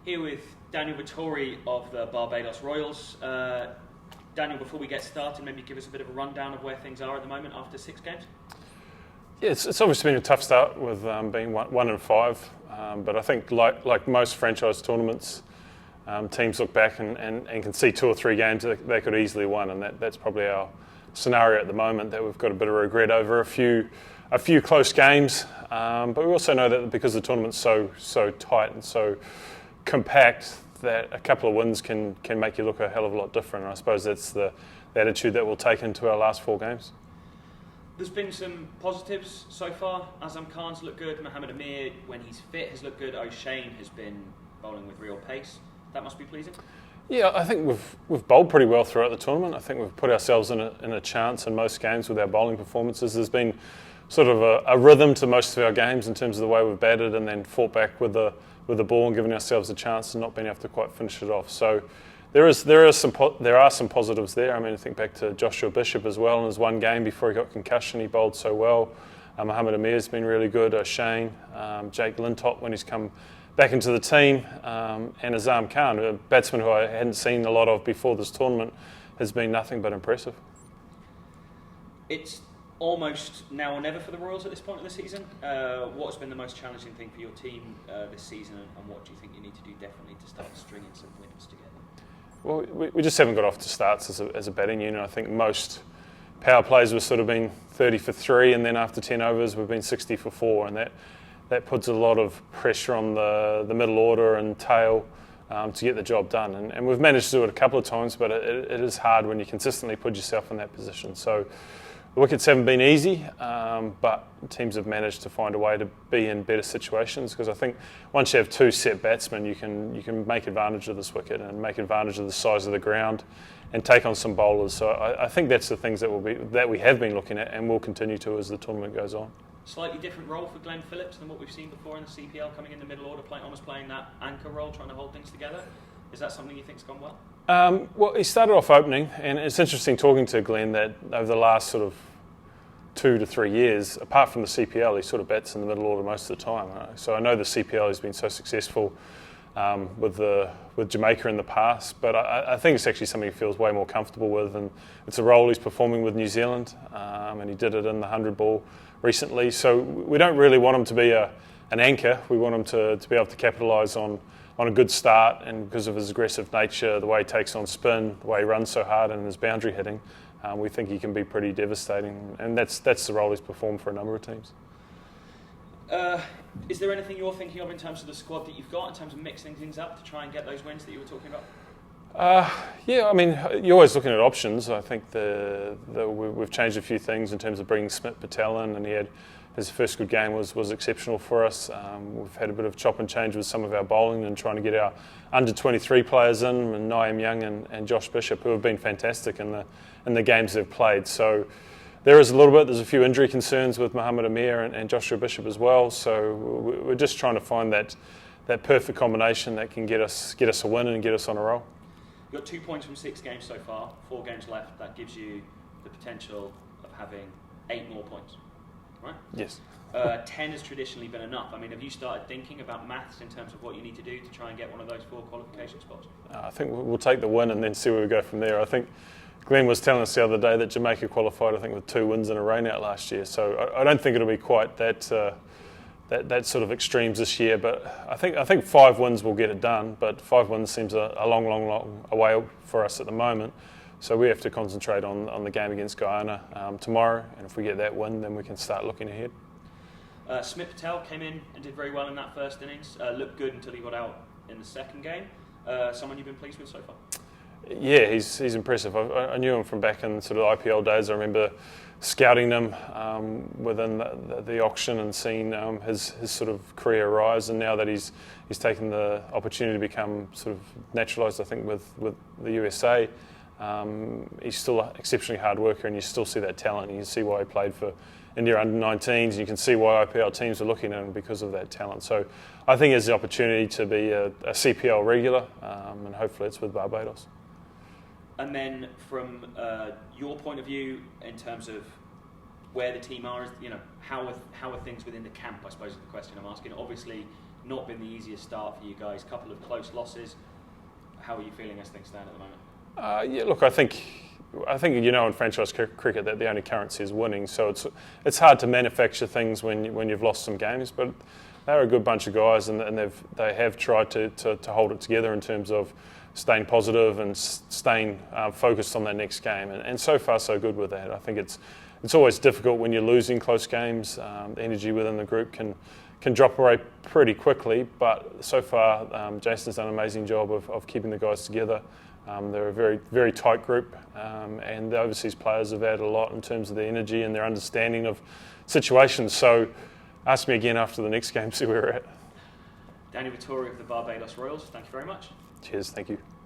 Here with Daniel Vettori of the Barbados Royals. Daniel, before we get started, maybe give us a bit of a rundown of where things are at the moment after 6 games. Yeah, it's obviously been a tough start with being 1-5, but I think like most franchise tournaments, teams look back and can see 2 or 3 games that they could easily win, and that's probably our scenario at the moment, that we've got a bit of regret over a few close games, but we also know that because the tournament's so tight and so compact, that a couple of wins can make you look a hell of a lot different. And I suppose that's the attitude that we'll take into our last 4 games. There's been some positives so far. Azam Khan's looked good. Mohamed Amir, when he's fit, has looked good. O'Shane has been bowling with real pace. That must be pleasing. Yeah, I think we've bowled pretty well throughout the tournament. I think we've put ourselves in a chance in most games with our bowling performances. There's been sort of a rhythm to most of our games in terms of the way we've batted and then fought back with the ball and giving ourselves a chance and not being able to quite finish it off. So there are some positives there. I mean, I think back to Joshua Bishop as well. In his 1 game before he got concussion, he bowled so well. Mohamed Amir's been really good. O'Shane, Jake Lintop when he's come back into the team, and Azam Khan, a batsman who I hadn't seen a lot of before this tournament, has been nothing but impressive. It's almost now or never for the Royals at this point of the season. What's been the most challenging thing for your team this season, and what do you think you need to do differently to start stringing some wins together? Well, we just haven't got off to starts as a batting unit. I think most power plays we've sort of been 30 for 3, and then after 10 overs we've been 60 for 4, and that puts a lot of pressure on the middle order and tail to get the job done. And we've managed to do it a couple of times, but it is hard when you consistently put yourself in that position. So the wickets haven't been easy, but teams have managed to find a way to be in better situations, because I think once you have 2 set batsmen, you can make advantage of this wicket and make advantage of the size of the ground and take on some bowlers. So I think that's the things that we have been looking at and will continue to as the tournament goes on. Slightly different role for Glenn Phillips than what we've seen before in the CPL, coming in the middle order, almost playing that anchor role, trying to hold things together. Is that something you think's gone well? Well, he started off opening, and it's interesting talking to Glenn that over the last sort of 2 to 3 years, apart from the CPL, he sort of bats in the middle order most of the time. So I know the CPL has been so successful with Jamaica in the past, but I think it's actually something he feels way more comfortable with, and it's a role he's performing with New Zealand, and he did it in the 100 ball recently. So we don't really want him to be an anchor. We want him to be able to capitalise on a good start, and because of his aggressive nature, the way he takes on spin, the way he runs so hard, and his boundary hitting, we think he can be pretty devastating, and that's the role he's performed for a number of teams. Is there anything you're thinking of in terms of the squad that you've got, in terms of mixing things up to try and get those wins that you were talking about? Yeah, I mean, you're always looking at options. I think we've changed a few things in terms of bringing Patel in, and his first good game was exceptional for us. We've had a bit of chop and change with some of our bowling and trying to get our under-23 players in, and Naeem Young and Josh Bishop, who have been fantastic in the games they've played. So there is a little bit. There's a few injury concerns with Mohamed Amir and Joshua Bishop as well. So we're just trying to find that perfect combination that can get us a win and get us on a roll. You've got 2 points from 6 games so far, 4 games left. That gives you the potential of having 8 more points, right? Yes. 10 has traditionally been enough. I mean, have you started thinking about maths in terms of what you need to do to try and get one of those 4 qualification spots? I think we'll take the win and then see where we go from there. I think Glenn was telling us the other day that Jamaica qualified, I think, with 2 wins and a rain out last year. So I don't think it'll be quite that sort of extremes this year. But I think 5 wins will get it done. But 5 wins seems a long way for us at the moment. So we have to concentrate on the game against Guyana tomorrow. And if we get that win, then we can start looking ahead. Smith Patel came in and did very well in that first innings. Looked good until he got out in the second game. Someone you've been pleased with so far? Yeah, he's impressive. I knew him from back in sort of IPL days. I remember scouting him within the auction and seeing his sort of career rise. And now that he's taken the opportunity to become sort of naturalised, I think, with the USA, he's still an exceptionally hard worker, and you still see that talent. You can see why he played for India under-19s, and you can see why IPL teams are looking at him because of that talent. So I think there's the opportunity to be a CPL regular, and hopefully it's with Barbados. And then from your point of view, in terms of where the team are, how are things within the camp, I suppose is the question I'm asking. Obviously, not been the easiest start for you guys. A couple of close losses. How are you feeling as things stand at the moment? Yeah, look, I think in franchise cricket that the only currency is winning, so it's hard to manufacture things when you've lost some games. But they're a good bunch of guys, and they have tried to hold it together in terms of staying positive and staying focused on that next game. And so far, so good with that. I think it's always difficult when you're losing close games. The energy within the group can drop away pretty quickly, but so far Jason's done an amazing job of keeping the guys together. They're a very, very tight group, and the overseas players have added a lot in terms of their energy and their understanding of situations. So ask me again after the next game, see where we're at. Vettori of the Barbados Royals, thank you very much. Cheers, thank you.